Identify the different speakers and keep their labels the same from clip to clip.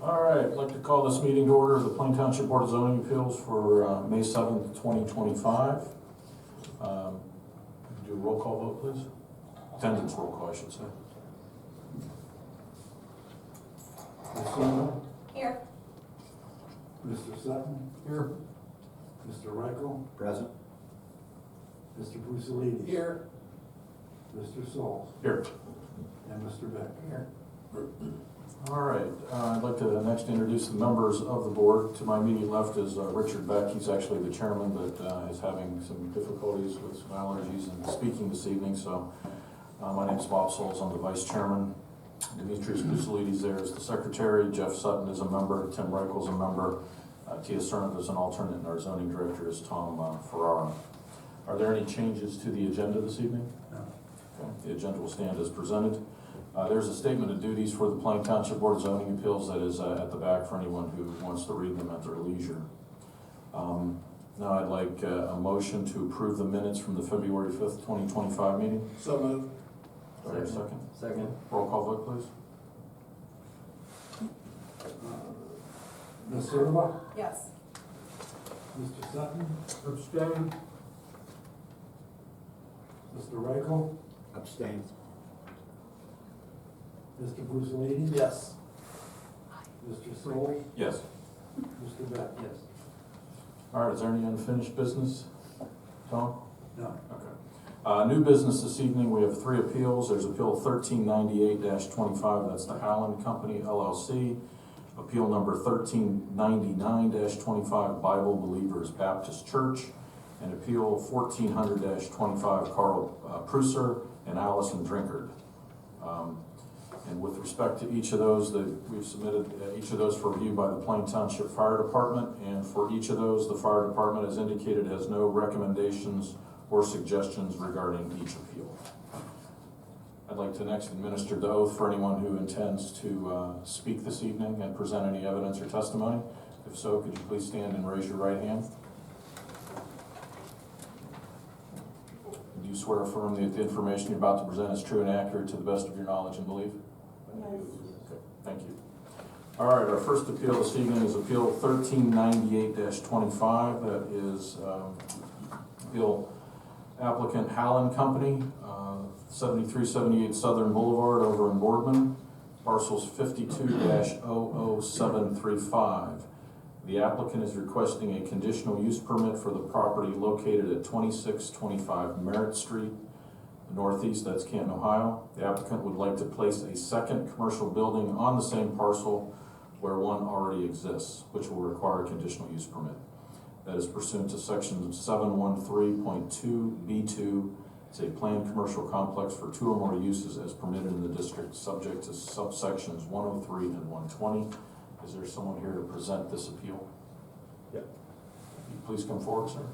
Speaker 1: All right, I'd like to call this meeting to order of the Plain Township Board of Zoning Appeals for May 7th, 2025. Do a roll call vote, please. Attendance roll call, I should say.
Speaker 2: Ms. Silva?
Speaker 3: Here.
Speaker 2: Mr. Sutton?
Speaker 1: Here.
Speaker 2: Mr. Reichel?
Speaker 4: Present.
Speaker 2: Mr. Brusalidis?
Speaker 4: Here.
Speaker 2: Mr. Solz?
Speaker 1: Here.
Speaker 2: And Mr. Beck?
Speaker 4: Here.
Speaker 1: All right, I'd like to next introduce the members of the board. To my immediate left is Richard Beck. He's actually the chairman, but is having some difficulties with some allergies and speaking this evening. So my name's Bob Solz. I'm the vice chairman. Demetrius Brusalidis there is the secretary. Jeff Sutton is a member. Tim Reichel's a member. Tia Cerniff is an alternate, and our zoning director is Tom Ferrara. Are there any changes to the agenda this evening?
Speaker 2: No.
Speaker 1: Okay, the agenda will stand as presented. There's a statement of duties for the Plain Township Board of Zoning Appeals that is at the back for anyone who wants to read them at their leisure. Now I'd like a motion to approve the minutes from the February 5th, 2025 meeting.
Speaker 4: So moved.
Speaker 1: Do I have a second?
Speaker 4: Second.
Speaker 1: Roll call vote, please.
Speaker 2: Ms. Silva?
Speaker 3: Yes.
Speaker 2: Mr. Sutton?
Speaker 4: Abstain.
Speaker 2: Mr. Reichel?
Speaker 4: Abstain.
Speaker 2: Mr. Brusalidis?
Speaker 4: Yes.
Speaker 2: Mr. Solz?
Speaker 1: Yes.
Speaker 2: Mr. Beck?
Speaker 4: Yes.
Speaker 1: All right, is there any unfinished business? Tom?
Speaker 2: No.
Speaker 1: Okay. New business this evening, we have 3 appeals. There's Appeal 1398-25, that's the Allen Company LLC. Appeal number 1399-25, Bible Believers Baptist Church. And Appeal 1400-25, Carl Prusser and Allison Drinkard. And with respect to each of those, we've submitted each of those for review by the Plain Township Fire Department. And for each of those, the fire department, as indicated, has no recommendations or suggestions regarding each appeal. I'd like to next administer the oath for anyone who intends to speak this evening and present any evidence or testimony. If so, could you please stand and raise your right hand? Do you swear or affirm that the information you're about to present is true and accurate to the best of your knowledge and belief? Okay, thank you. All right, our first appeal this evening is Appeal 1398-25. That is appeal applicant Hallen Company, 7378 Southern Boulevard over in Boardman, parcels 52-00735. The applicant is requesting a conditional use permit for the property located at 2625 Merritt Street, Northeast, that's Canton, Ohio. The applicant would like to place a second commercial building on the same parcel where one already exists, which will require a conditional use permit. That is pursuant to section 713.2B2. It's a planned commercial complex for 2 or more uses as permitted in the district, subject to subsections 103 and 120. Is there someone here to present this appeal?
Speaker 4: Yep.
Speaker 1: Please come forward, sir.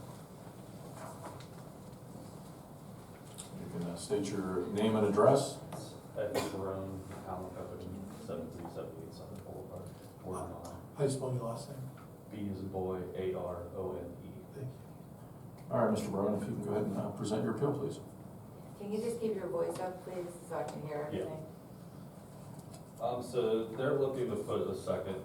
Speaker 1: You can state your name and address.
Speaker 5: Eddie Barone, Allen Company, 7378 Southern Boulevard, Boardman, Ohio.
Speaker 4: How do you spell your last name?
Speaker 5: B as in boy, A-R-O-N-E.
Speaker 4: Thank you.
Speaker 1: All right, Mr. Barone, if you can go ahead and present your appeal, please.
Speaker 3: Can you just keep your voice up, please, so I can hear everything?
Speaker 5: So they're looking to put a second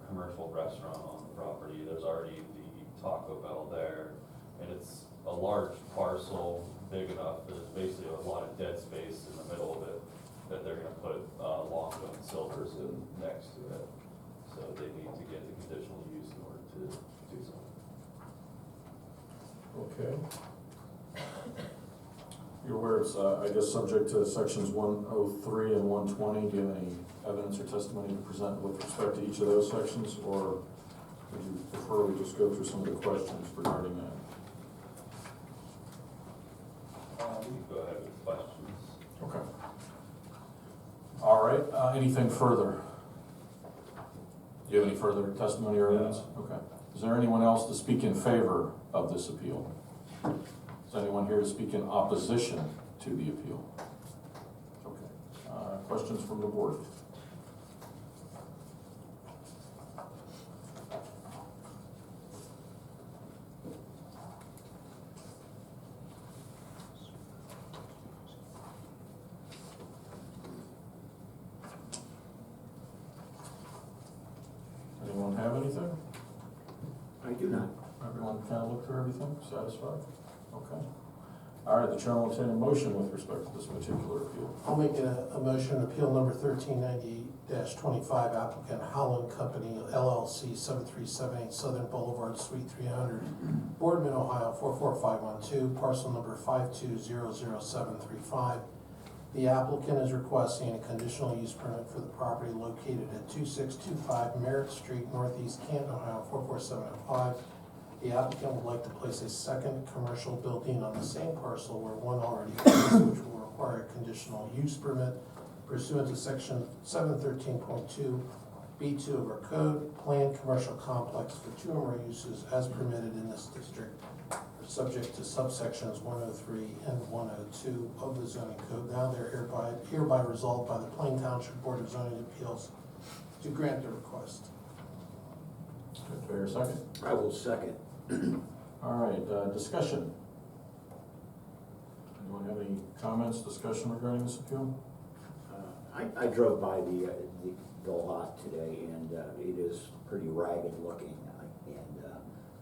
Speaker 5: commercial restaurant on the property. There's already the Taco Bell there, and it's a large parcel, big enough. There's basically a lot of dead space in the middle of it that they're going to put Longbow and Silvers in next to it. So they need to get the conditional use in order to do so.
Speaker 1: Okay. You're aware it's, I guess, subject to sections 103 and 120. Do you have any evidence or testimony to present with respect to each of those sections, or would you prefer we just go through some of the questions regarding that?
Speaker 5: You can go ahead with questions.
Speaker 1: Okay. All right, anything further? Do you have any further testimony or evidence? Okay. Is there anyone else to speak in favor of this appeal? Is anyone here to speak in opposition to the appeal? Okay. Questions from the board? kind of looked through everything, satisfied? Okay. All right, the chair will entertain a motion with respect to this particular appeal.
Speaker 4: I'll make a motion, appeal number 1398-25, applicant Howland Company LLC, 7378 Southern Boulevard, Suite 300, Boardman, Ohio, 44512, parcel number 5200735. The applicant is requesting a conditional use permit for the property located at 2625 Merritt Street, Northeast Canton, Ohio, 44705. The applicant would like to place a second commercial building on the same parcel where one already exists, which will require a conditional use permit pursuant to section 713.2 B2 of our code. Planned commercial complex for 2 or more uses as permitted in this district are subject to subsections 103 and 102 of the zoning code. Now they're hereby resolved by the Plain Township Board of Zoning Appeals to grant the request.
Speaker 1: Okay, do I hear a second?
Speaker 4: I will second.
Speaker 1: All right, discussion. Anyone have any comments, discussion regarding this appeal?
Speaker 6: I drove by the lot today, and it is pretty ragged looking. And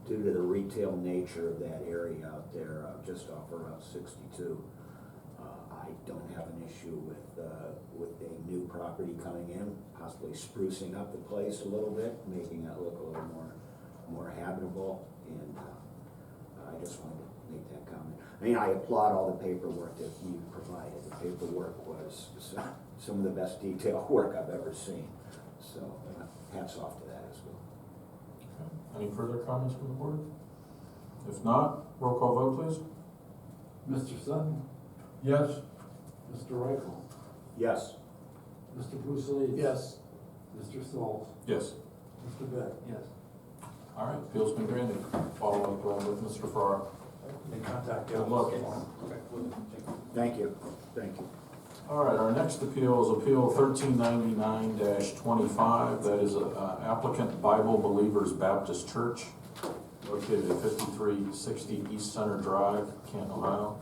Speaker 6: due to the retail nature of that area out there, just off Route 62, I don't have an issue with a new property coming in, possibly sprucing up the place a little bit, making it look a little more habitable. And I just wanted to make that comment. I mean, I applaud all the paperwork that you provided. The paperwork was some of the best detailed work I've ever seen. So hats off to that as well.
Speaker 1: Okay. Any further comments from the board? If not, roll call vote, please.
Speaker 2: Mr. Sutton?
Speaker 4: Yes.
Speaker 2: Mr. Reichel?
Speaker 6: Yes.
Speaker 2: Mr. Pucciolitis?
Speaker 4: Yes.
Speaker 2: Mr. Solls?
Speaker 1: Yes.
Speaker 2: Mr. Beck? Yes.
Speaker 1: All right, appeal's been granted. Follow up with Mr. Farrar.
Speaker 2: They contact you.
Speaker 1: Good luck.
Speaker 6: Thank you. Thank you.
Speaker 1: All right, our next appeal is Appeal 1399-25. That is applicant Bible Believers Baptist Church, located at 5360 East Center Drive, Canton, Ohio.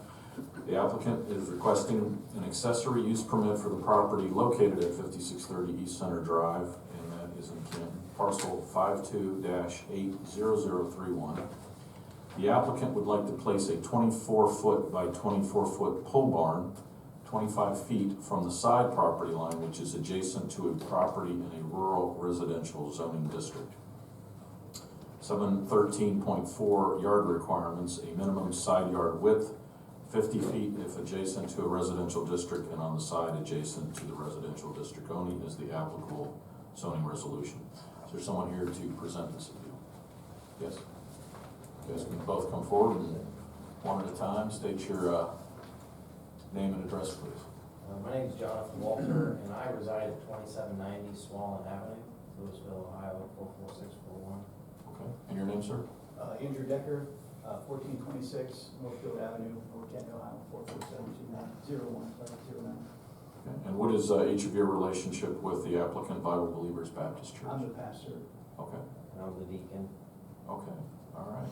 Speaker 1: The applicant is requesting an accessory use permit for the property located at 5630 East Center Drive, and that is in Canton, parcel 52-80031. The applicant would like to place a 24-foot by 24-foot pole barn 25 feet from the side property line, which is adjacent to a property in a rural residential zoning district. 713.4 yard requirements: a minimum side yard width 50 feet if adjacent to a residential district, and on the side adjacent to the residential district only is the applicable zoning resolution. Is there someone here to present this appeal? Yes. You guys can both come forward and one at a time state your name and address, please.
Speaker 7: My name is Jonathan Walter, and I reside at 2790 Swallen Avenue, Louisville, Ohio, 44641.
Speaker 1: Okay, and your name, sir?
Speaker 8: Andrew Decker, 1426 Northfield Avenue, North Canton, Ohio, 44729-0109.
Speaker 1: Okay. And what is each of your relationship with the applicant Bible Believers Baptist Church?
Speaker 8: I'm the pastor.
Speaker 1: Okay,
Speaker 7: And I'm the deacon.
Speaker 1: okay, all right.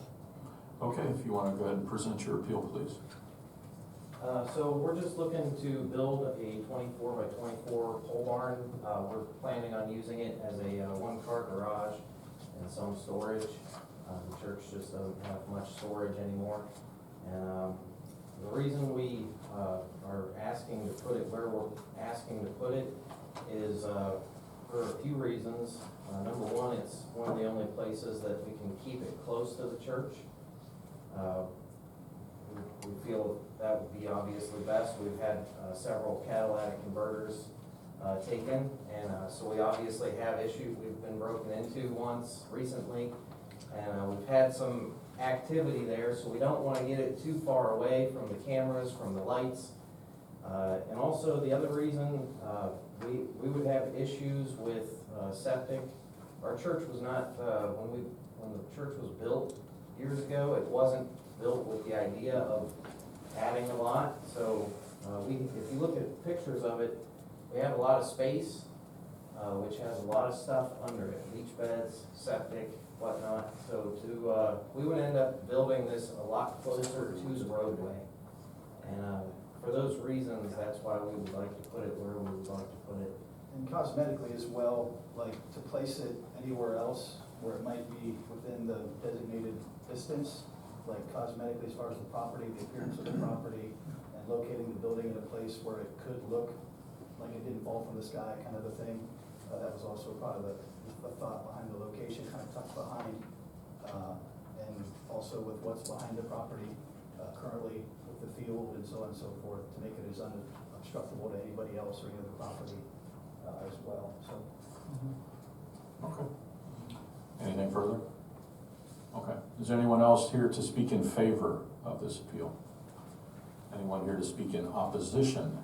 Speaker 1: Okay, if you want to go ahead and present your appeal, please.
Speaker 7: So we're just looking to build a 24 by 24 pole barn. We're planning on using it as a one-car garage and some storage. The church just doesn't have much storage anymore. And the reason we are asking to put it where we're asking to put it is for a few reasons. Number one, it's one of the only places that we can keep it close to the church. We feel that would be obviously best. We've had several catalytic converters taken, and so we obviously have issues. We've been broken into once recently, and we've had some activity there, so we don't want to get it too far away from the cameras, from the lights. And also the other reason, we would have issues with septic. Our church was not, when the church was built years ago, it wasn't built with the idea of adding a lot. So if you look at pictures of it, we have a lot of space, which has a lot of stuff under it, leach beds, septic, whatnot. So we would end up building this a lot closer to the roadway. And for those reasons, that's why we would like to put it where we would like to put it.
Speaker 8: And cosmetically as well, like to place it anywhere else where it might be within the designated distance like cosmetically as far as the property, the appearance of the property, and locating the building in a place where it could look like it didn't fall from the sky, kind of a thing. That was also part of the thought behind the location, kind of tucked behind. And also with what's behind the property currently with the field and so on and so forth, to make it as unobstructable to anybody else or any other property as well, so.
Speaker 1: Okay. Anything further? Okay. Is there anyone else here to speak in favor of this appeal? Anyone here to speak in opposition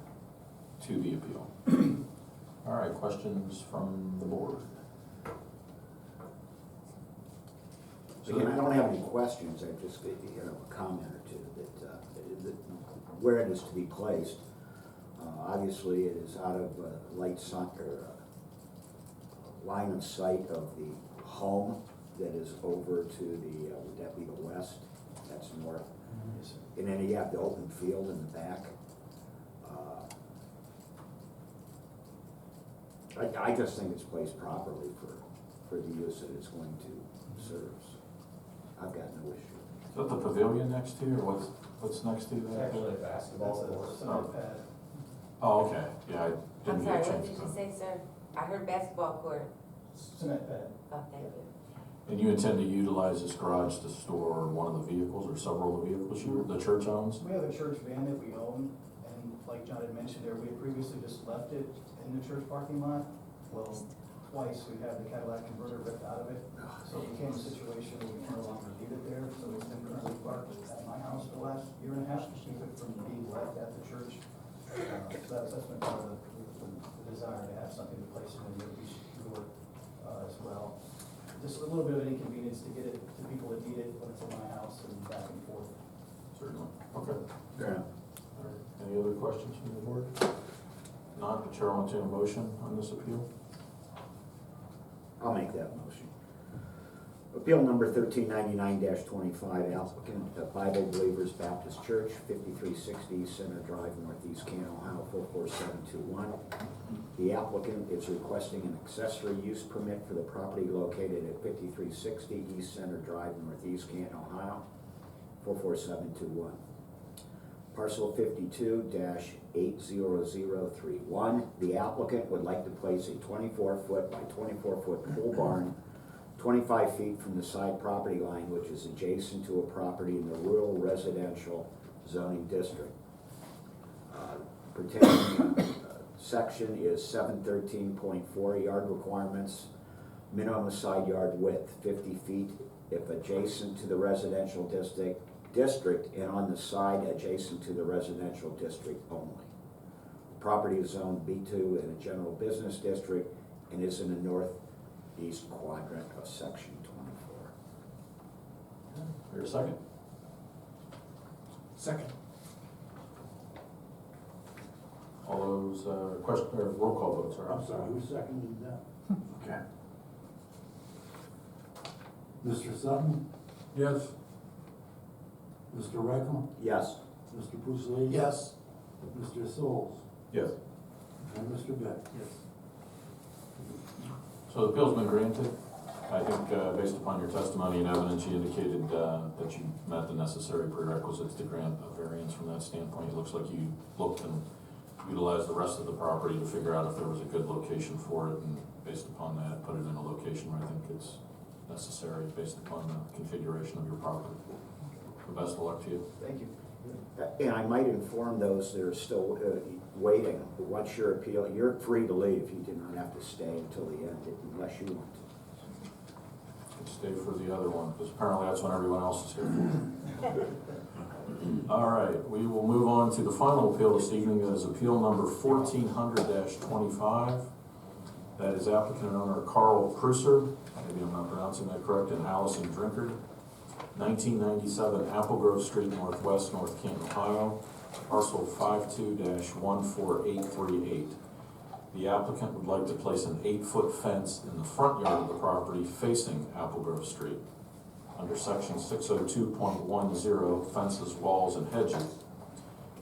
Speaker 1: to the appeal? All right, questions from the board?
Speaker 6: Again, I don't have any questions, I just, a comment or two that where it is to be placed. Obviously, it is out of line of sight of the home that is over to the, would that be the west? That's north.
Speaker 8: Yes, sir.
Speaker 6: And then you have the open field in the back. I just think it's placed properly for the use that it's going to serve. I've got no issue.
Speaker 1: Is that the pavilion next to you, or what's next to
Speaker 7: It's
Speaker 1: that?
Speaker 7: actually a basketball
Speaker 8: That's
Speaker 7: court.
Speaker 8: a cement pad.
Speaker 1: Oh, okay, yeah, I
Speaker 3: I'm
Speaker 1: didn't
Speaker 3: sorry,
Speaker 1: get a
Speaker 3: what
Speaker 1: chance
Speaker 3: did
Speaker 1: to.
Speaker 3: you say, sir? I heard basketball court.
Speaker 8: Cement pad.
Speaker 3: Oh, thank you.
Speaker 1: And you intend to utilize this garage to store one of the vehicles or several of the vehicles the church owns?
Speaker 8: We have a church van that we own, and like John had mentioned there, we had previously just left it in the church parking lot. Well, twice we've had the Cadillac converter ripped out of it, so it became a situation where we can no longer leave it there, so it's been currently parked at my house for the last year and a half to keep it from being left at the church. So that's been part of the desire to have something to place it in the beach door as well. Just a little bit of an inconvenience to get it to people that need it when it's in my house and back and forth.
Speaker 1: Certainly. Okay.
Speaker 6: Yeah.
Speaker 1: All right. Any other questions from the board? Not, the chair will entertain a motion on this appeal.
Speaker 6: I'll make that motion. Appeal number 1399-25, applicant Bible Believers Baptist Church, 5360 Center Drive, Northeast Canton, Ohio, 44721. The applicant is requesting an accessory use permit for the property located at 5360 East Center Drive, Northeast Canton, Ohio, 44721. Parcel 52-80031. The applicant would like to place a 24-foot by 24-foot pole barn 25 feet from the side property line, which is adjacent to a property in the rural residential zoning district. Pertaining section is 713.4 yard requirements. Minimum side yard width 50 feet if adjacent to the residential district and on the side adjacent to the residential district only. The property is zoned B2 in a general business district and is in the northeast quadrant of section 24.
Speaker 1: Here a second.
Speaker 4: Second.
Speaker 1: All those question or roll call votes are.
Speaker 2: I'm sorry, who seconded that?
Speaker 1: Okay.
Speaker 2: Mr. Sutton?
Speaker 1: Yes.
Speaker 2: Mr. Reckham?
Speaker 6: Yes.
Speaker 2: Mr. Bruce Lee?
Speaker 4: Yes.
Speaker 2: Mr. Solz?
Speaker 1: Yes.
Speaker 2: And Mr. Beck?
Speaker 8: Yes.
Speaker 1: So the appeal's been granted. I think based upon your testimony and evidence, you indicated that you met the necessary prerequisites to grant a variance from that standpoint. It looks like you looked and utilized the rest of the property to figure out if there was a good location for it, and based upon that, put it in a location where I think it's necessary based upon the configuration of your property. The best of luck to you.
Speaker 8: Thank you.
Speaker 6: And I might inform those that are still waiting, once your appeal, you're free to leave. You do not have to stay until the end unless you want to.
Speaker 1: Stay for the other one, because apparently that's what everyone else is here for. All right, we will move on to the final appeal this evening. That is appeal number 1400-25. That is applicant and owner Carl Prusser, maybe I'm not pronouncing that correct, and Allison Drinkard, 1997 Apple Grove Street Northwest, North Canton, Ohio, parcel 52-14838. The applicant would like to place an 8-foot fence in the front yard of the property facing Apple Grove Street. Under section 602.10, fences, walls, and hedges.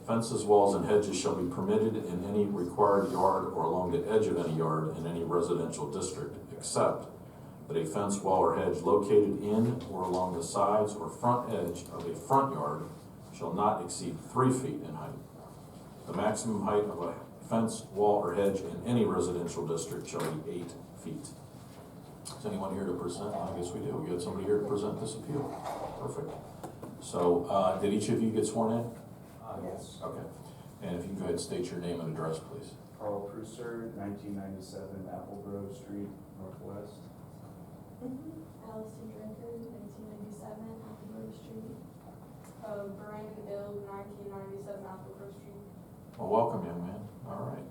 Speaker 1: Fences, walls, and hedges shall be permitted in any required yard or along the edge of any yard in any residential district, except that a fence, wall, or hedge located in or along the sides or front edge of a front yard shall not exceed 3 feet in height. The maximum height of a fence, wall, or hedge in any residential district shall be 8 feet. Is anyone here to present? I guess we do. We got somebody here to present this appeal. Perfect. So, did each of you get sworn in?
Speaker 7: Yes.
Speaker 1: Okay. And if you can go ahead and state your name and address, please.
Speaker 9: Carl Pruser, 1997 Apple Grove Street, Northwest.
Speaker 10: Allison Drinker, 1997 Apple Grove Street. Miranda Bill, 1997 Apple Grove Street.
Speaker 1: Well, welcome, young man. All right.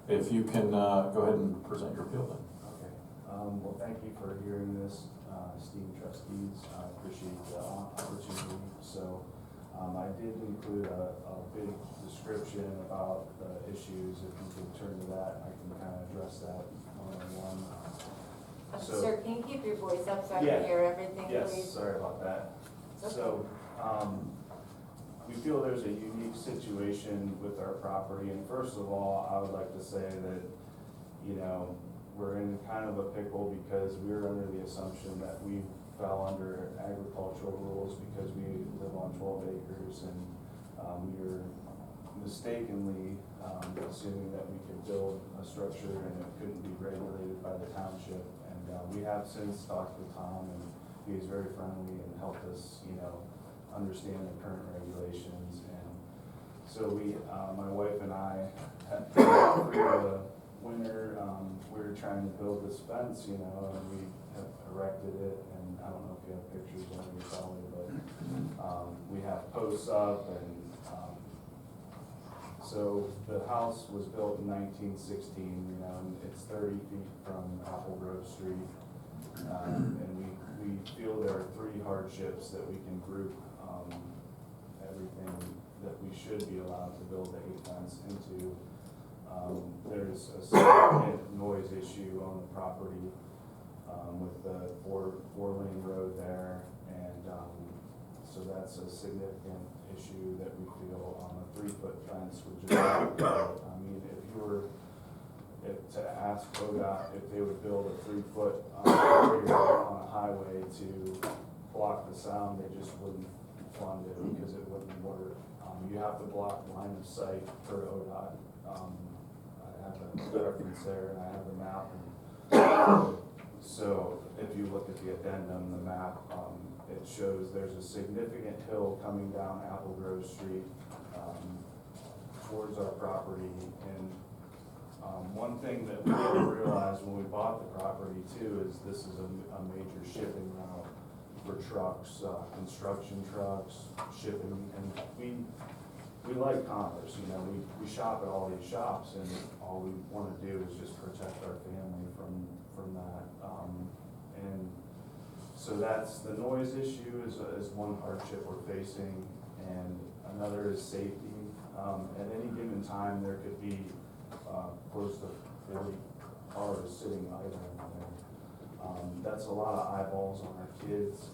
Speaker 1: If you can go ahead and present your appeal then.
Speaker 9: Okay. Well, thank you for hearing this, esteemed trustees. I appreciate the opportunity. So, I did include a big description about the issues. If you can turn to that, I can kind of address that one-on-one. So-
Speaker 3: Sir, can you keep your voice up so I
Speaker 9: Yeah.
Speaker 3: can hear everything, please?
Speaker 9: Yes, sorry about that.
Speaker 3: It's
Speaker 9: So, we feel there's a unique situation with our property, and first of all, I would like to say that, you know, we're in kind of a pickle because we're under the assumption that we fell under agricultural rules because we live on 12 acres, and we were mistakenly assuming that we could build a structure and it couldn't be regulated by the township. And we have since talked with Tom, and he was very friendly and helped us, you know, understand the current regulations. And so we, my wife and I, through the winter, we were trying to build this fence, you know, and we have erected it. And I don't know if you have pictures of it probably, but we have posts up, and so the house was built in 1916, you know, and it's 30 feet from Apple Grove Street. And we feel there are 3 hardships that we can group everything that we should be allowed to build the 8 fence into. There's a significant noise issue on the property with the four-lane road there, and so that's a significant issue that we feel on a 3-foot fence would just, I mean, if you were to ask ODOT if they would build a 3-foot barrier on a highway to block the sound, they just wouldn't fund it because it wouldn't work. You have to block line of sight for ODOT. I have a reference there, and I have the map. So if you look at the addendum, the map, it shows there's a significant hill coming down Apple Grove Street towards our property. And one thing that we didn't realize when we bought the property too is this is a major shipping route for trucks, construction trucks, shipping, and we like commerce, you know, we shop at all these shops, and all we want to do is just protect our family from that. And so that's, the noise issue is one hardship we're facing, and another is safety. At any given time, there could be close to 40 cars sitting idle there. That's a lot of eyeballs on our kids.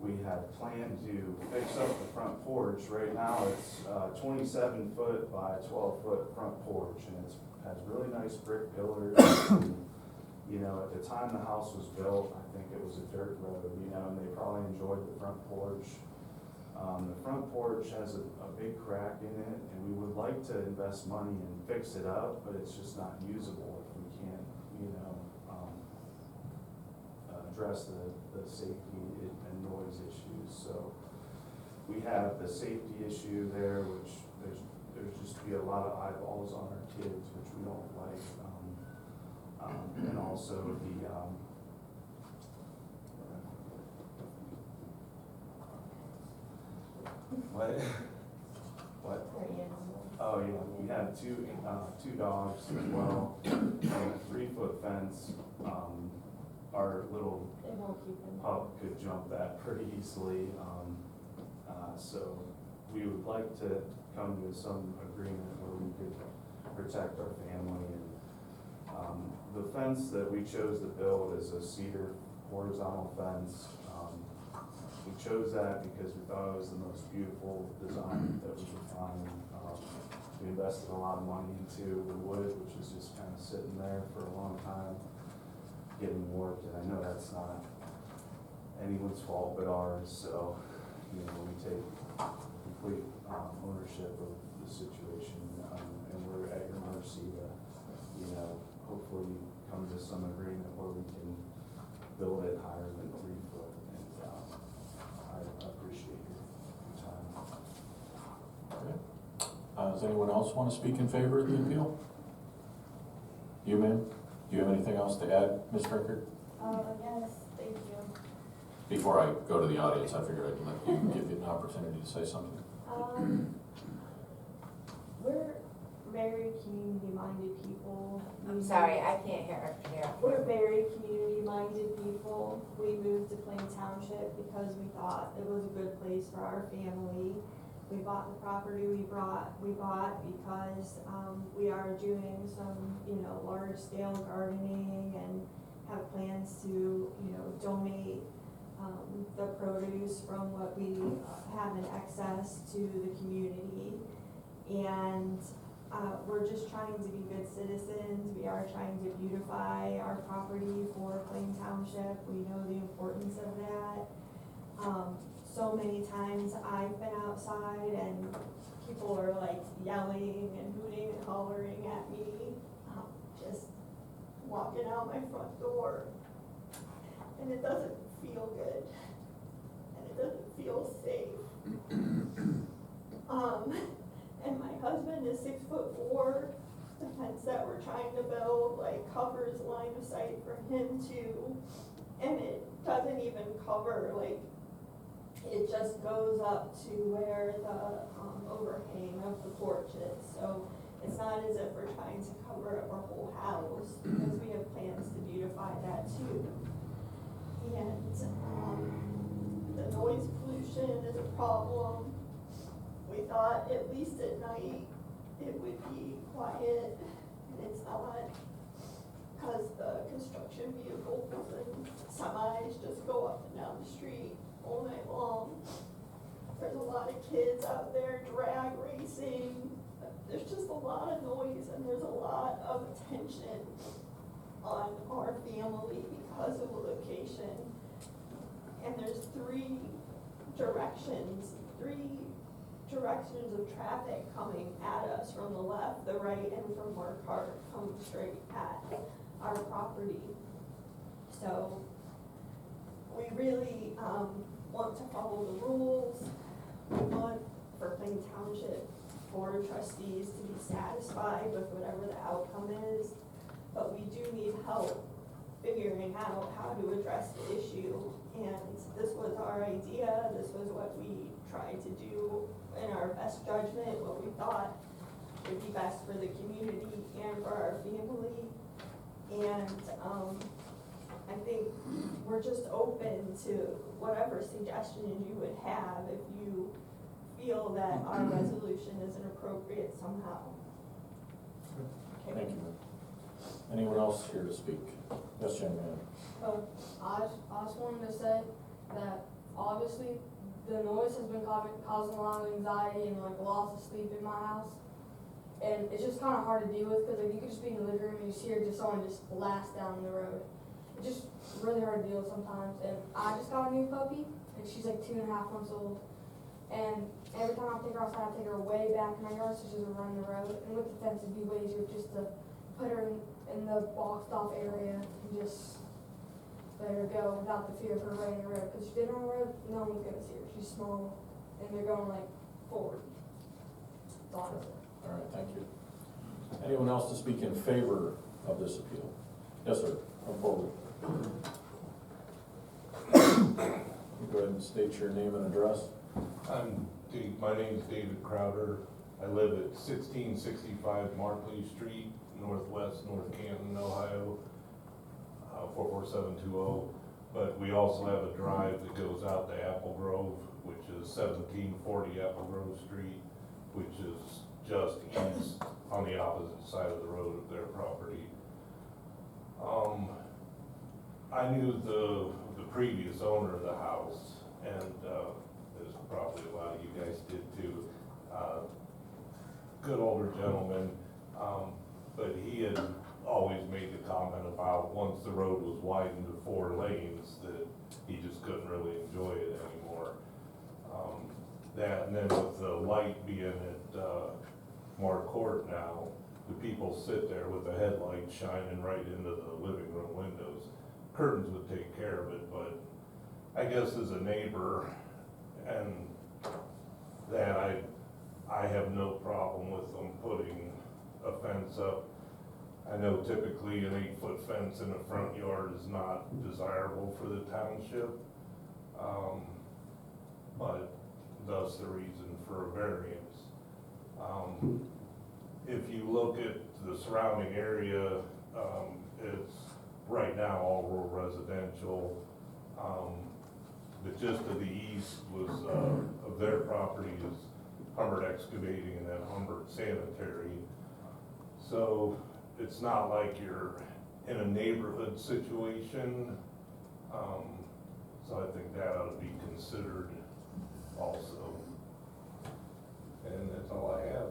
Speaker 9: We had planned to fix up the front porch. Right now, it's 27 foot by 12 foot front porch, and it has really nice brick pillars. You know, at the time the house was built, I think it was a dirt road, you know, and they probably enjoyed the front porch. The front porch has a big crack in it, and we would like to invest money and fix it up, but it's just not usable if we can't, you know, address the safety and noise issues. So we have the safety issue there, which there's just be a lot of eyeballs on our kids, which we don't like. And also the what? Oh yeah, we had two dogs as well, and a 3-foot fence. Our little
Speaker 10: It won't keep them.
Speaker 9: pup could jump that pretty easily. So we would like to come to some agreement where we could protect our family. And the fence that we chose to build is a cedar horizontal fence. We chose that because we thought it was the most beautiful design that we could find. We invested a lot of money into the wood, which is just kind of sitting there for a long time. getting warped, and I know that's not anyone's fault but ours, so, you know, we take complete ownership of the situation, and we're at your mercy to, you know, hopefully come to some agreement where we can build it higher than 3 foot, and I appreciate your time.
Speaker 1: Okay. Does anyone else want to speak in favor of the appeal? You, ma'am? Do you have anything else to add, Ms. Drinkard?
Speaker 10: Yes, thank you.
Speaker 1: Before I go to the audience, I figured I'd let you give you an opportunity to say something.
Speaker 10: We're very community-minded people.
Speaker 3: I'm sorry, I can't hear.
Speaker 10: We're very community-minded people. We moved to Plain Township because we thought it was a good place for our family. We bought the property we bought because, we are doing some, large-scale gardening and have plans to, donate, the produce from what we have in excess to the community. And we're just trying to be good citizens. We are trying to beautify our property for Plain Township. We know the importance of that. So many times I've been outside and people are like yelling and hooting and hollering at me, just walking out my front door. And it doesn't feel good. And it doesn't feel safe. And my husband is 6'4". The fence that we're trying to build covers line of sight for him too. And it doesn't even cover, it just goes up to where the overhang of the porch is. So it's not as if we're trying to cover up our whole house, because we have plans to beautify that too. And the noise pollution is a problem. We thought at least at night it would be quiet, and it's not, because the construction vehicles and semis just go up and down the street all night long. There's a lot of kids out there drag racing. There's just a lot of noise, and there's a lot of attention on our family because of the location. And there's three directions of traffic coming at us from the left, the right, and from our car coming straight at our property. So we really want to follow the rules. We want for Plain Township Board of Trustees to be satisfied with whatever the outcome is, but we do need help figuring out how to address the issue. And this was our idea. This was what we tried to do in our best judgment, what we thought would be best for the community and for our family. And I think we're just open to whatever suggestions you would have if you feel that our resolution is inappropriate somehow. Okay.
Speaker 1: Thank you. Anyone else here to speak? Yes, young man.
Speaker 10: I just wanted to say that obviously the noise has been causing a lot of anxiety and loss of sleep in my house. And it's just kind of hard to deal with, because you could just be in the living room and you just hear someone just blast down the road. It's just really hard to deal with sometimes. And I just got a new puppy, and she's 2.5 months old. And every time I take her outside, I take her way back in my yard so she doesn't run the road. And with the fence, it'd be way easier just to put her in the boxed off area and just let her go without the fear of her running the road. Because if she did run the road, no one's gonna see her. She's small, and they're going forward. That's all I'm saying.
Speaker 1: All right, thank you. Anyone else to speak in favor of this appeal? Yes, sir. Come forward. Go ahead and state your name and address.
Speaker 11: My name is David Crowder. I live at 1665 Markley Street, Northwest, North Canton, Ohio, 44720. But we also have a drive that goes out to Apple Grove, which is 1740 Apple Grove Street, which is just east on the opposite side of the road of their property. I knew the previous owner of the house, and as probably a lot of you guys did too. Good older gentleman, but he had always made the comment about once the road was widened to 4 lanes, that he just couldn't really enjoy it anymore. That, and then with the light being at Mark Court now, the people sit there with the headlight shining right into the living room windows. Curtains would take care of it, but I guess as a neighbor, and that I have no problem with them putting a fence up. I know typically an 8-foot fence in the front yard is not desirable for the township, but thus the reason for a variance. If you look at the surrounding area, it's right now all rural residential. But just to the east was, of their property is Humbert Excavating and then Humbert Sanitary. So it's not like you're in a neighborhood situation. So I think that ought to be considered also. And that's all I have.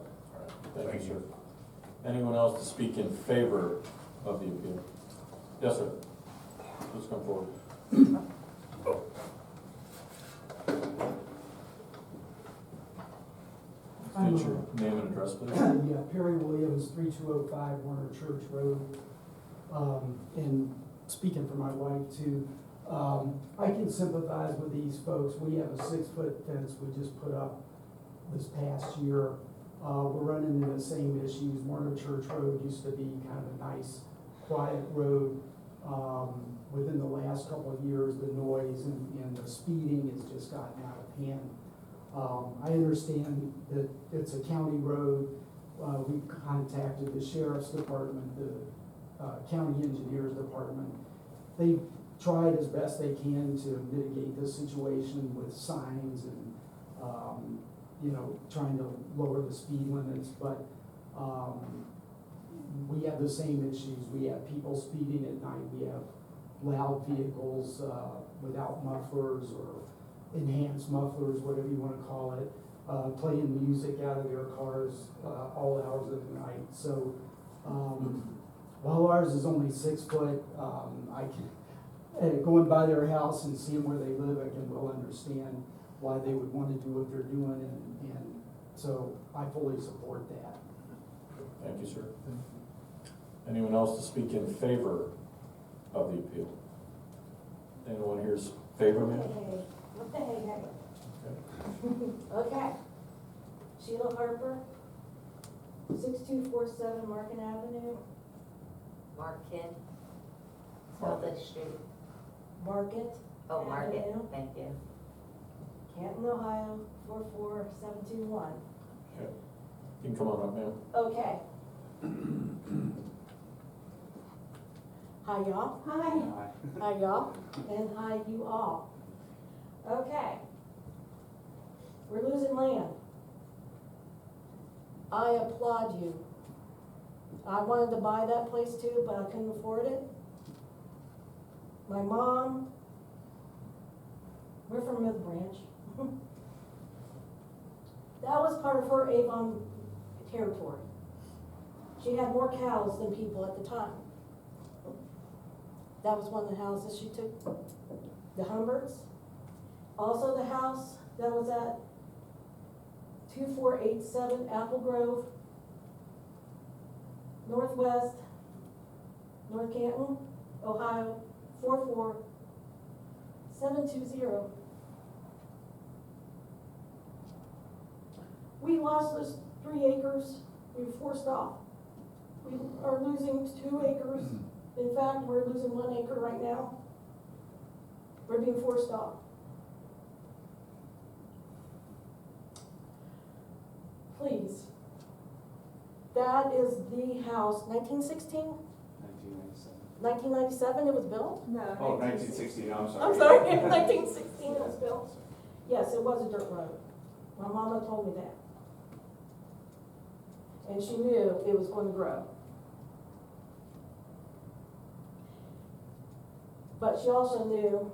Speaker 1: Thank you, sir. Anyone else to speak in favor of the appeal? Yes, sir. Let's come forward. State your name and address, please.
Speaker 12: Yeah, Perry Williams, 3205 Warner Church Road. And speaking for my wife too, I can sympathize with these folks. We have a 6-foot fence we just put up this past year. We're running into the same issues. Warner Church Road used to be kind of a nice, quiet road. Within the last couple of years, the noise and the speeding has just gotten out of hand. I understand that it's a county road. We contacted the sheriff's department, the county engineer's department. They've tried as best they can to mitigate this situation with signs and, trying to lower the speed limits, but we have the same issues. We have people speeding at night. We have loud vehicles without mufflers or enhanced mufflers, whatever you want to call it, playing music out of their cars all hours of the night. So while ours is only 6 foot, I can, going by their house and seeing where they live, I can well understand why they would want to do what they're doing, and so I fully support that.
Speaker 1: Thank you, sir. Anyone else to speak in favor of the appeal? Anyone here's favor, ma'am?
Speaker 13: What the hey? Okay. Sheila Harper, 6247 Market Avenue.
Speaker 3: Market, spell the street.
Speaker 13: Market.
Speaker 3: Oh, Market,
Speaker 13: Avenue,
Speaker 3: thank you.
Speaker 13: Canton, Ohio, 44721.
Speaker 1: Okay. You can come on up, ma'am.
Speaker 13: Okay. Hi, y'all.
Speaker 10: Hi.
Speaker 13: Hi, y'all. And hi, you all. Okay. We're losing land. I applaud you. I wanted to buy that place too, but I couldn't afford it. My mom, we're from Mid Branch. That was part of her Avon territory. She had more cows than people at the time. That was one of the houses she took, the Humberts. Also the house that was at 2487 Apple Grove, Northwest, North Canton, Ohio, 44720. We lost those 3 acres. We were forced off. We are losing 2 acres. In fact, we're losing 1 acre right now. We're being forced off. Please. That is the house, 1916? 1997 it was built?
Speaker 10: No.
Speaker 9: Oh, 1960, I'm sorry.
Speaker 13: I'm sorry, 1916 it was built. Yes, it was a dirt road. My mama told me that. And she knew it was going to grow. But she also knew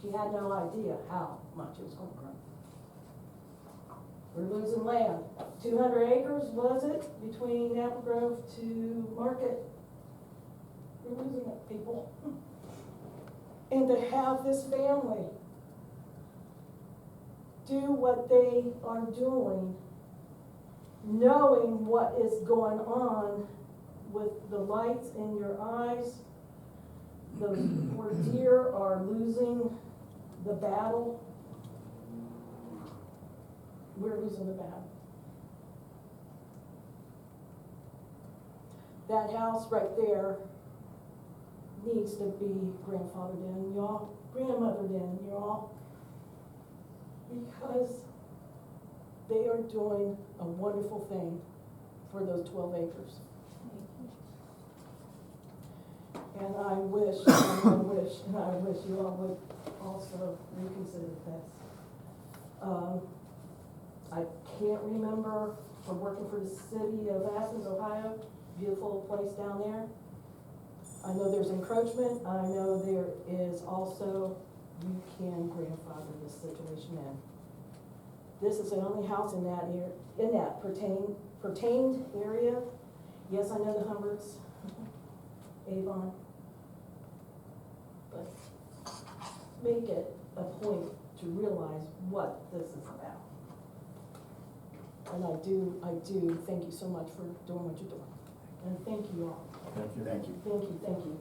Speaker 13: she had no idea how much it was going to grow. We're losing land. 200 acres, was it, between Apple Grove to Market? We're losing it, people. And to have this family do what they are doing, knowing what is going on with the lights in your eyes, those poor deer are losing the battle. We're losing the battle. That house right there needs to be grandfathered in, y'all, grandmothered in, y'all, because they are doing a wonderful thing for those 12 acres. And I wish, and I wish, and I wish you all would also reconsider this. I can't remember, from working for the city of Athens, Ohio, beautiful place down there. I know there's encroachment, I know there is also, you can grandfather this situation in. This is the only house in that pertained area. Yes, I know the Humberts, Avon. But make it a point to realize what this is about. And I do thank you so much for doing what you're doing. And thank you all.
Speaker 1: Thank you.
Speaker 6: Thank you.
Speaker 13: Thank you, thank you.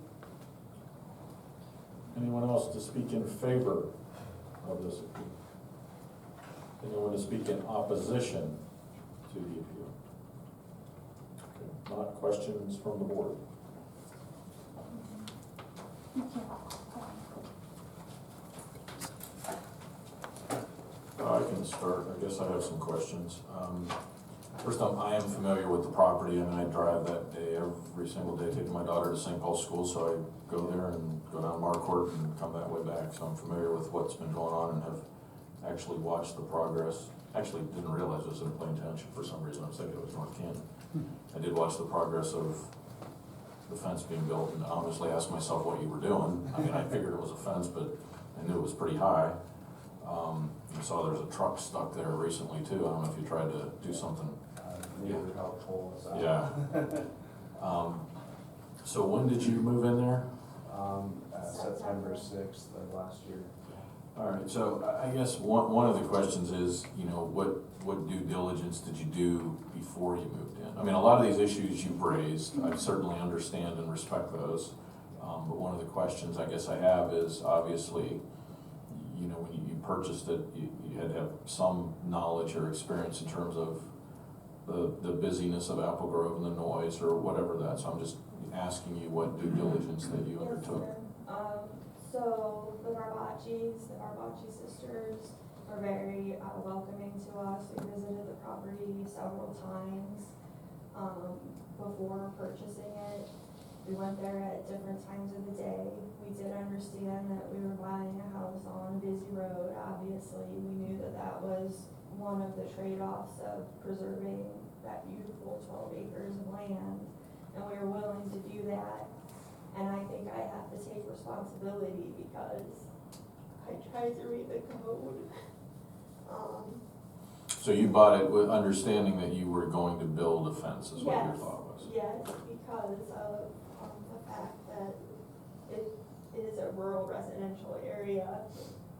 Speaker 1: Anyone else to speak in favor of this appeal? Anyone to speak in opposition to the appeal? Okay, not questions from the board. I can start. I guess I have some questions. First off, I am familiar with the property. I mean, I drive that day every single day, taking my daughter to St. Paul's school, so I go there and go down Marquardt and come that way back. So I'm familiar with what's been going on and have actually watched the progress. Actually, didn't realize it was in Plain Township for some reason. I was thinking it was North Canton. I did watch the progress of the fence being built and honestly asked myself what you were doing. I mean, I figured it was a fence, but I knew it was pretty high. I saw there's a truck stuck there recently too. I don't know if you tried to do something.
Speaker 9: Neither how cold it's out.
Speaker 1: Yeah. So when did you move in there?
Speaker 9: September 6th of last year.
Speaker 1: All right, so I guess one of the questions is, you know, what due diligence did you do before you moved in? I mean, a lot of these issues you've raised, I certainly understand and respect those. But one of the questions I guess I have is, obviously, you know, when you purchased it, you had to have some knowledge or experience in terms of the busyness of Apple Grove and the noise or whatever that. So I'm just asking you what due diligence that you undertook.
Speaker 14: So the Barbaci sisters are very welcoming to us. We visited the property several times before purchasing it. We went there at different times of the day. We did understand that we were buying a house on a busy road. Obviously, we knew that that was one of the trade-offs of preserving that beautiful 12 acres of land, and we were willing to do that. And I think I have to take responsibility because I tried to read the code.
Speaker 1: So you bought it with understanding that you were going to build a fence, is what your thought was?
Speaker 14: Yes, because of the fact that it is a rural residential area,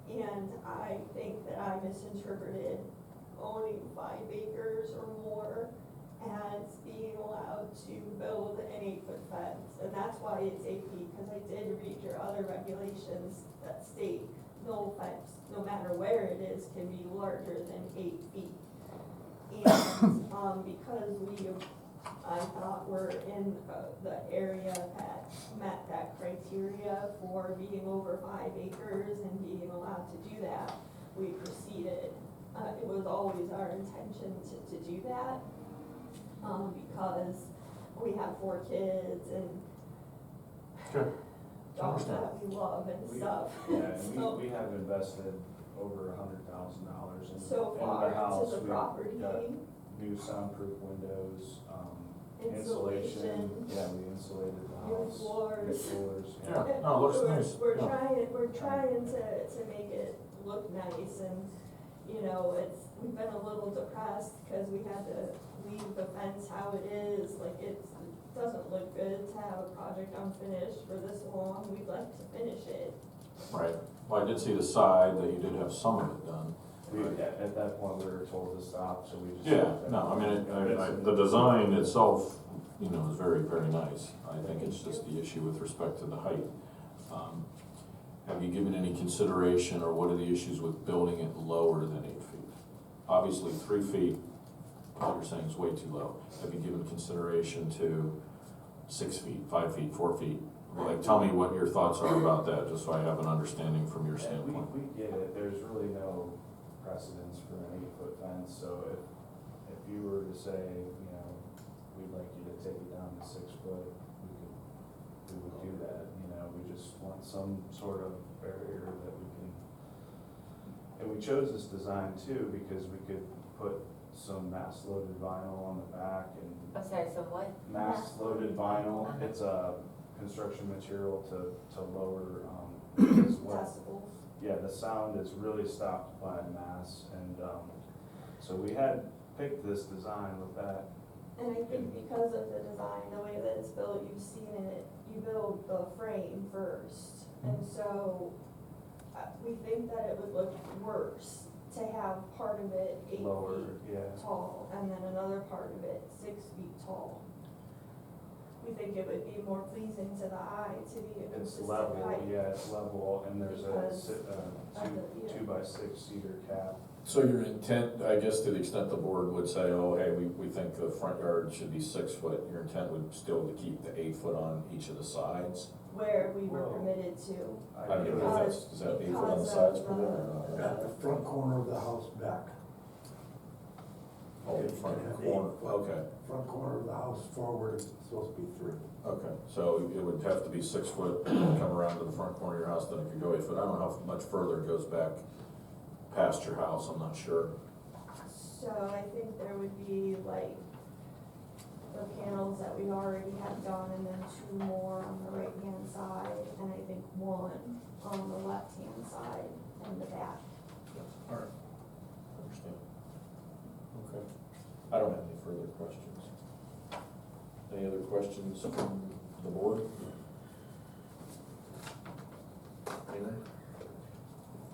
Speaker 14: and I think that I misinterpreted owning 5 acres or more as being allowed to build an 8-foot fence, and that's why it's 8 feet, because I did read your other regulations that state no fence, no matter where it is, can be larger than 8 feet. And because I thought we're in the area that met that criteria for being over 5 acres and being allowed to do that, we proceeded. It was always our intention to do that. Because we have 4 kids and dogs that we love and stuff.
Speaker 9: Yeah, and
Speaker 14: So-
Speaker 9: we have invested over $100,000 in
Speaker 14: So
Speaker 9: the
Speaker 14: far
Speaker 9: house.
Speaker 14: to the
Speaker 9: We've
Speaker 14: property.
Speaker 9: got new soundproof windows,
Speaker 14: Insulation.
Speaker 9: Yeah, we insulated the
Speaker 14: New
Speaker 9: house.
Speaker 14: floors.
Speaker 9: New floors.
Speaker 1: Yeah, no, it looks nice.
Speaker 14: We're
Speaker 1: Yeah.
Speaker 14: trying to make it look nice, and
Speaker 10: you know, we've been a little depressed because we had to leave the fence how it is, like it doesn't look good to have a project unfinished for this long, we'd like to finish it.
Speaker 1: Right, well, I did see the side that you did have some of it done.
Speaker 9: At that point, we were told to stop, so we just.
Speaker 1: Yeah, no, I mean, the design itself, you know, is very, very nice. I think it's just the issue with respect to the height. Have you given any consideration, or what are the issues with building it lower than 8 feet? Obviously, 3 feet, what you're saying is way too low. Have you given consideration to 6 feet, 5 feet, 4 feet? Like, tell me what your thoughts are about that, just so I have an understanding from your
Speaker 9: Yeah,
Speaker 1: standpoint.
Speaker 9: we get it, there's really no precedence for an 8-foot fence, so if you were to say, you know, we'd like you to take it down to 6 foot, we would do that, you know, we just want some sort of barrier that we can. And we chose this design too, because we could put some mass-loaded vinyl on the back and.
Speaker 3: I'm sorry, so what?
Speaker 9: Mass-loaded vinyl, it's a construction material to lower, because what,
Speaker 10: Decibels.
Speaker 9: yeah, the sound is really stopped by mass, and, so we had picked this design with that.
Speaker 10: And I think because of the design, the way that it's built, you've seen it, you build the frame first. And so, we think that it would look worse to have part of it 8
Speaker 9: Lower,
Speaker 10: feet
Speaker 9: yeah.
Speaker 10: tall, and then another part of it 6 feet tall. We think it would be more pleasing to the eye to be a
Speaker 9: It's
Speaker 10: consistent
Speaker 9: level,
Speaker 10: height.
Speaker 9: yeah, it's level, and there's a
Speaker 10: Because of the-
Speaker 9: 2x6 cedar cap.
Speaker 1: So your intent, I guess, to the extent the board would say, oh, hey, we think the front yard should be 6 foot, your intent would still to keep the 8 foot on each of the sides?
Speaker 10: Where we were
Speaker 9: Whoa.
Speaker 10: permitted to.
Speaker 1: I don't know if that's, is that 8 foot on the sides permitted or not?
Speaker 2: At the front corner of the house back.
Speaker 1: Oh, the front corner, okay,
Speaker 2: Front corner of the house forward is supposed to be 3.
Speaker 1: okay, so it would have to be 6 foot, come around to the front corner of your house, then it could go 8 foot, I don't know how much further it goes back past your house, I'm not sure.
Speaker 10: So I think there would be like the panels that we already had done, and then 2 more on the right-hand side, and I think 1 on the left-hand side in the back.
Speaker 1: All right, understand. Okay, I don't have any further questions. Any other questions from the board? Anyone?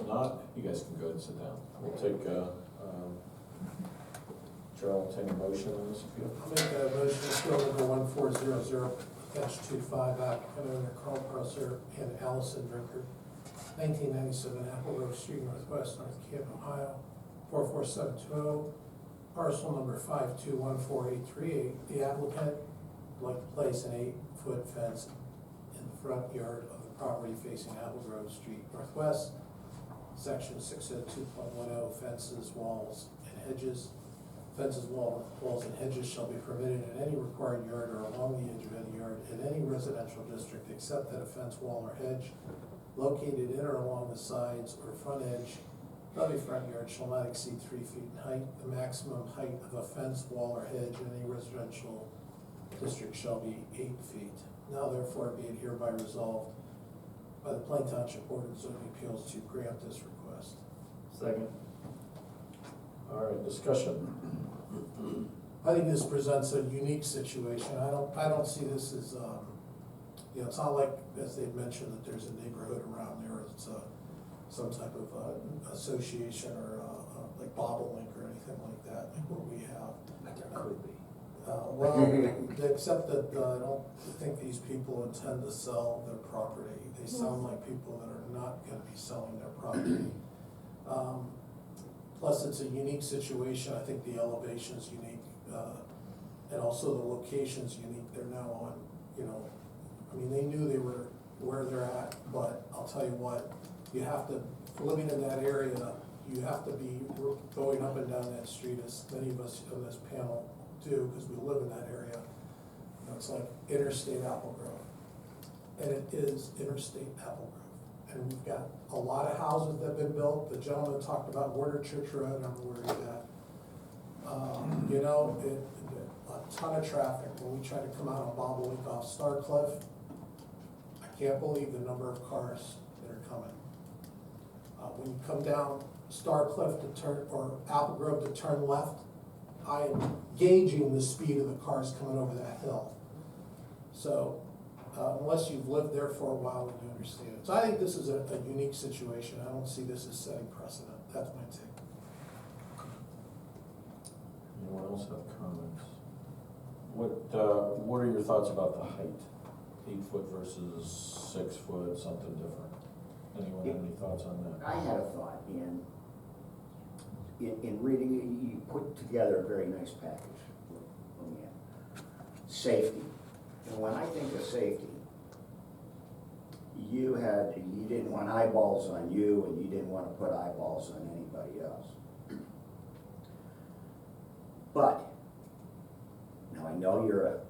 Speaker 1: If not, you guys can go ahead and sit down. We'll take, Chair, I'll take a motion on this if you
Speaker 4: I'll make a motion to appeal number 1400-25, applicant owner Carl Presser and Allison Drinker, 1997 Apple Grove Street, Northwest, North Canton, Ohio, 44720, parcel number 5214838. The applicant would like to place an 8-foot fence in the front yard of the property facing Apple Grove Street, Northwest, section 602.10, fences, walls, and hedges. Fences, walls, and hedges shall be permitted in any required yard or along the edge of any yard in any residential district, except that a fence, wall, or hedge located in or along the sides or front edge of a front yard shall not exceed 3 feet in height. The maximum height of a fence, wall, or hedge in any residential district shall be 8 feet. Now therefore be it hereby resolved by the Plain Township Board of Zoning Appeals to grant this request.
Speaker 2: Second.
Speaker 1: All right, discussion.
Speaker 4: I think this presents a unique situation. I don't see this as, you know, it's not like, as they've mentioned, that there's a neighborhood around there, it's some type of association or like Bobolink or anything like that, like what we have.
Speaker 6: But there could be.
Speaker 4: Well, except that I don't think these people intend to sell their property. They sound like people that are not gonna be selling their property. Plus, it's a unique situation. I think the elevation's unique, and also the location's unique. They're now on, you know, I mean, they knew they were where they're at, but I'll tell you what, you have to, living in that area, you have to be going up and down that street, as many of us on this panel do, because we live in that area. You know, it's like Interstate Apple Grove, and it is Interstate Apple Grove. And we've got a lot of houses that have been built. The gentleman talked about Warder Church Road, I don't know where he's at. You know, a ton of traffic. When we try to come out on Bobolink off Starcliff, I can't believe the number of cars that are coming. When you come down Star Cliff to turn, or Apple Grove to turn left, I am gauging the speed of the cars coming over that hill. So, unless you've lived there for a while, you understand it. So I think this is a unique situation. I don't see this as setting precedent. That's my take.
Speaker 1: Anyone else have comments? What are your thoughts about the height? 8 foot versus 6 foot, something different? Anyone have any thoughts on that?
Speaker 6: I had a thought, in reading it, you put together a very nice package. Let me add. Safety. And when I think of safety, you didn't want eyeballs on you, and you didn't want to put eyeballs on anybody else. But, now I know you're a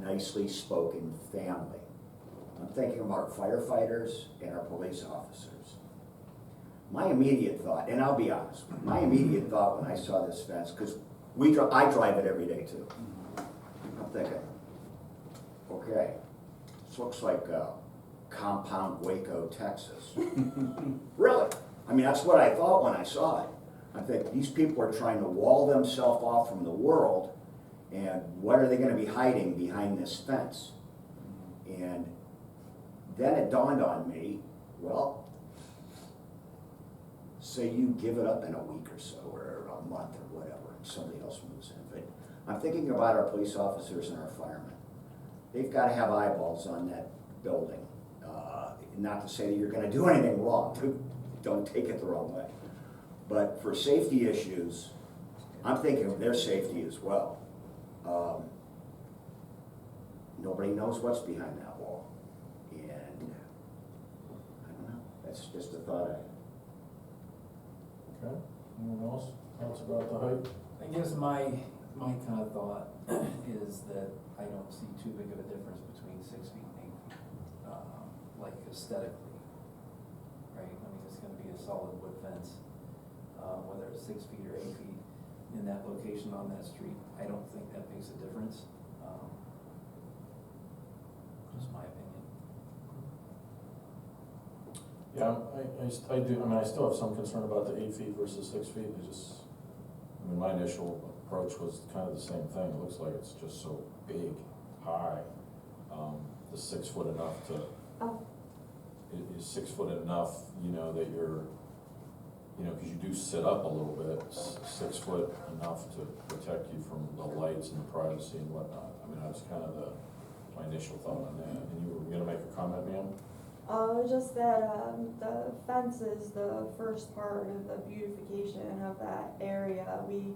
Speaker 6: nicely spoken family. I'm thinking about firefighters and our police officers. My immediate thought, and I'll be honest, my immediate thought when I saw this fence, because I drive it every day too. I'm thinking, okay, this looks like Compound Waco, Texas. Really? I mean, that's what I thought when I saw it. I think these people are trying to wall themselves off from the world, and what are they going to be hiding behind this fence? And then it dawned on me, well, say you give it up in a week or so, or a month or whatever, and somebody else moves in. But I'm thinking about our police officers and our firemen. They've got to have eyeballs on that building. Not to say that you're going to do anything wrong. Don't take it the wrong way. But for safety issues, I'm thinking of their safety as well. Nobody knows what's behind that wall. And I don't know, that's just a thought I had.
Speaker 1: Okay, anyone else? Thoughts about the height?
Speaker 2: I guess my kind of thought is that I don't see too big of a difference between 6 feet and 8 feet, like aesthetically, right? I mean, it's gonna be a solid wood fence, whether it's 6 feet or 8 feet in that location on that street. I don't think that makes a difference. Just my opinion.
Speaker 1: Yeah, I do, I mean, I still have some concern about the 8 feet versus 6 feet. I mean, my initial approach was kind of the same thing. It looks like it's just so big, high. The 6 foot enough to, is 6 foot enough, that you're, because you do sit up a little bit, 6 foot enough to protect you from the lights and the privacy and whatnot. I mean, that's kind of my initial thought on that. And you were gonna make a comment, ma'am?
Speaker 14: Just that, the fence is the first part of the beautification of that area. We,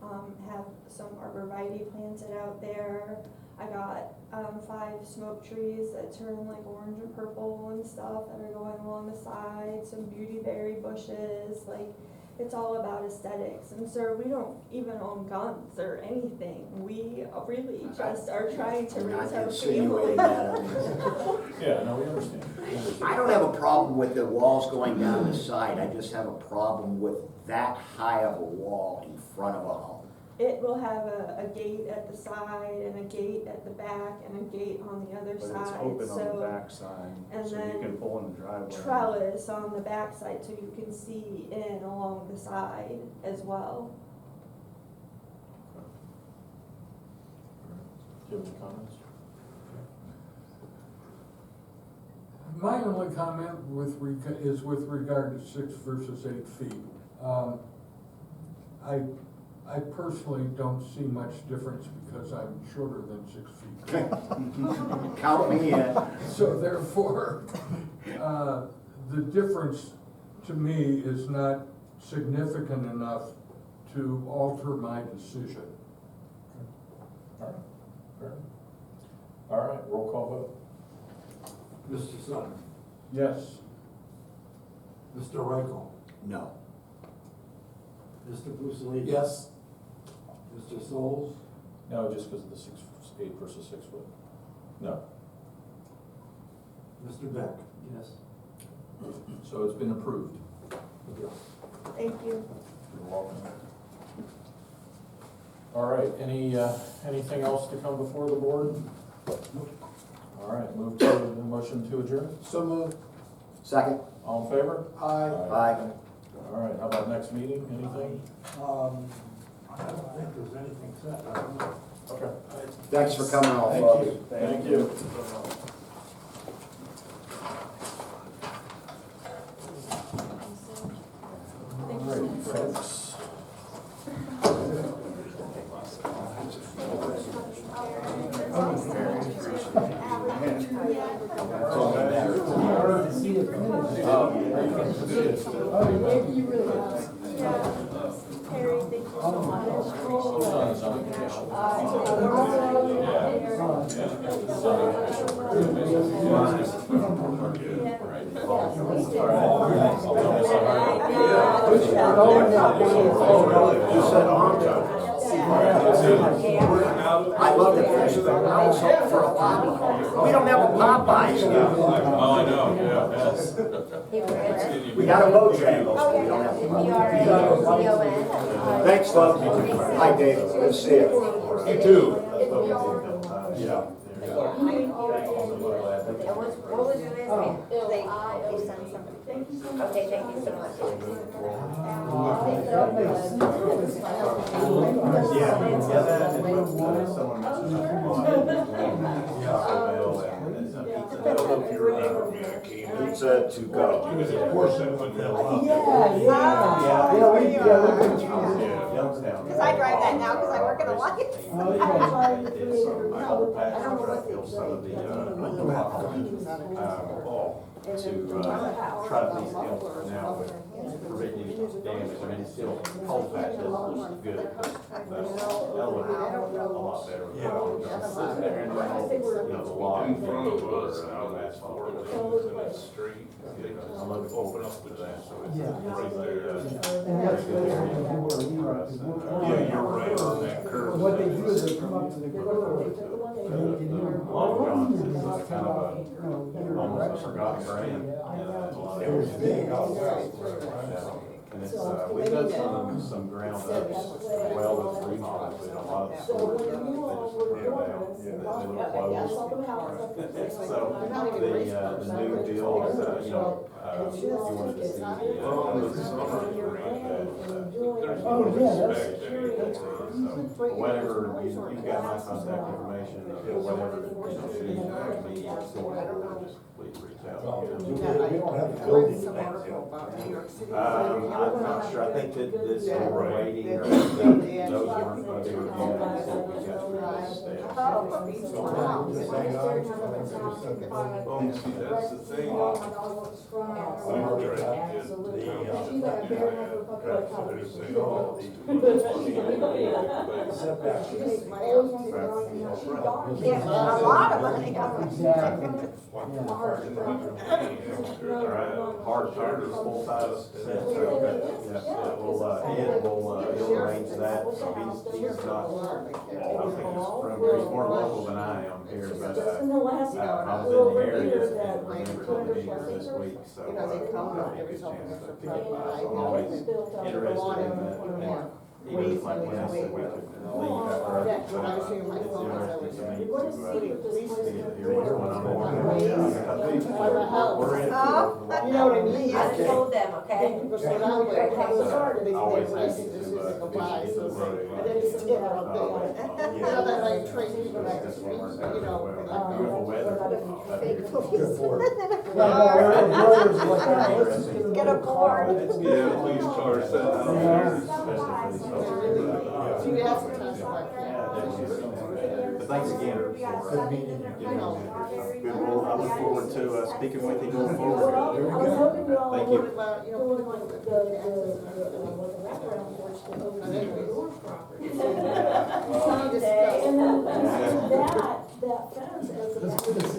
Speaker 14: have some arborvitae planted out there. I got, 5 smoke trees that turn like orange and purple and stuff that are going along the side, some beautyberry bushes, like, it's all about aesthetics. And so we don't even own guns or anything. We really just are trying to
Speaker 6: I'm
Speaker 14: raise
Speaker 6: not
Speaker 14: our
Speaker 6: insinuating
Speaker 14: family.
Speaker 6: that.
Speaker 1: Yeah, no, we understand.
Speaker 6: I don't have a problem with the walls going down the side. I just have a problem with that high of a wall in front of a home.
Speaker 14: It will have a gate at the side and a gate at the back and a gate on the other
Speaker 9: But it's
Speaker 14: side,
Speaker 9: open on the
Speaker 14: so
Speaker 9: back side,
Speaker 14: and
Speaker 9: so you
Speaker 14: then
Speaker 9: can pull in the driveway.
Speaker 14: trellis on the back side so you can see in along the side as well.
Speaker 1: Do you have any comments?
Speaker 15: My only comment is with regard to 6 versus 8 feet. I personally don't see much difference because I'm shorter than 6 feet.
Speaker 6: Count me in.
Speaker 15: So therefore, the difference to me is not significant enough to alter my decision.
Speaker 1: All right, fair enough. All right, roll call vote.
Speaker 2: Mr. Sutton,
Speaker 15: Yes.
Speaker 2: Mr. Reichel,
Speaker 6: No.
Speaker 2: Mr. Bruce.
Speaker 4: Yes?
Speaker 2: Mr. Souls,
Speaker 1: No, just because of the 8 versus 6 foot. No.
Speaker 2: Mr. Beck.
Speaker 8: Yes.
Speaker 1: So it's been approved.
Speaker 14: Thank you.
Speaker 1: You're welcome. All right, anything else to come before the board? All right, move to the motion to adjourn.
Speaker 4: So moved.
Speaker 6: Second?
Speaker 1: All in favor?
Speaker 4: Aye.
Speaker 6: Aye.
Speaker 1: All right, how about next meeting, anything?
Speaker 15: I don't think there's anything set.
Speaker 1: Okay.
Speaker 6: Thanks for coming all,
Speaker 15: Thank
Speaker 6: folks.
Speaker 15: you.
Speaker 1: Thank you. All right, folks.
Speaker 10: Terry, thank you so much.
Speaker 1: Who's on the zoning commission?
Speaker 6: I love the fish, but I was hoping for a Popeye. We don't have a Popeyes now.
Speaker 1: Oh, I know, yeah, yes.
Speaker 6: We got a Bojangles, but we don't have a Popeyes. Thanks, love. Hi, Dave. Good to see you.
Speaker 1: You too.
Speaker 6: Yeah.
Speaker 3: What was your last name? They sent something. Okay, thank you so much.
Speaker 9: Someone I don't know if you remember me, I came in.
Speaker 6: Pizza to go.
Speaker 9: It was a portion of vanilla. Youngstown.
Speaker 14: Cause I drive that now, cause I work in a lot.
Speaker 9: I did some, I killed some of the, to, try to these hills now with preventing damage. I mean, it's still cold patch is good, but that would a lot better. You know, the log.
Speaker 11: In front of us, out of asphalt, in that street,
Speaker 9: I'm looking forward to that, so it's right there.
Speaker 11: yeah, you're right on that curve.
Speaker 12: What they do is they come up to the curb.
Speaker 9: Long John is kind of a, almost a forgotten brand.
Speaker 11: It was big out west.
Speaker 9: And it's, we've done some ground ups, well, with remodels, but a lot of stores, they just tear down, they little clothes. So, the new deal is, you know, you wanted to see
Speaker 12: Oh, yeah, that's.
Speaker 9: whatever, you've got my contact information, whatever, you know, me, just please reach out.
Speaker 15: We don't have the building plans yet.
Speaker 9: I'm not sure, I think that this is waiting, or those weren't going to be reviewed until we got through this stage.
Speaker 11: Well, see, that's the thing. We were trying to get
Speaker 14: A lot of money.
Speaker 9: Hard charges, full size. He'll arrange that, so he's not, I don't think he's more local than I am here, but, I was in the area and remember the meeting this week, so, I'll get a chance to pick it by, so I'm always interested in that. Even like when I said we could leave after, it's interesting to me to hear what's going on. We're in.
Speaker 3: You know what I mean? I told them, okay?
Speaker 9: Always happy to, get the road. Beautiful weather.
Speaker 14: Get a board.
Speaker 11: Yeah, please charge that out there.
Speaker 9: Thanks again for meeting you. Good, well, I look forward to speaking with you going forward. Thank you.
Speaker 13: And then that fence is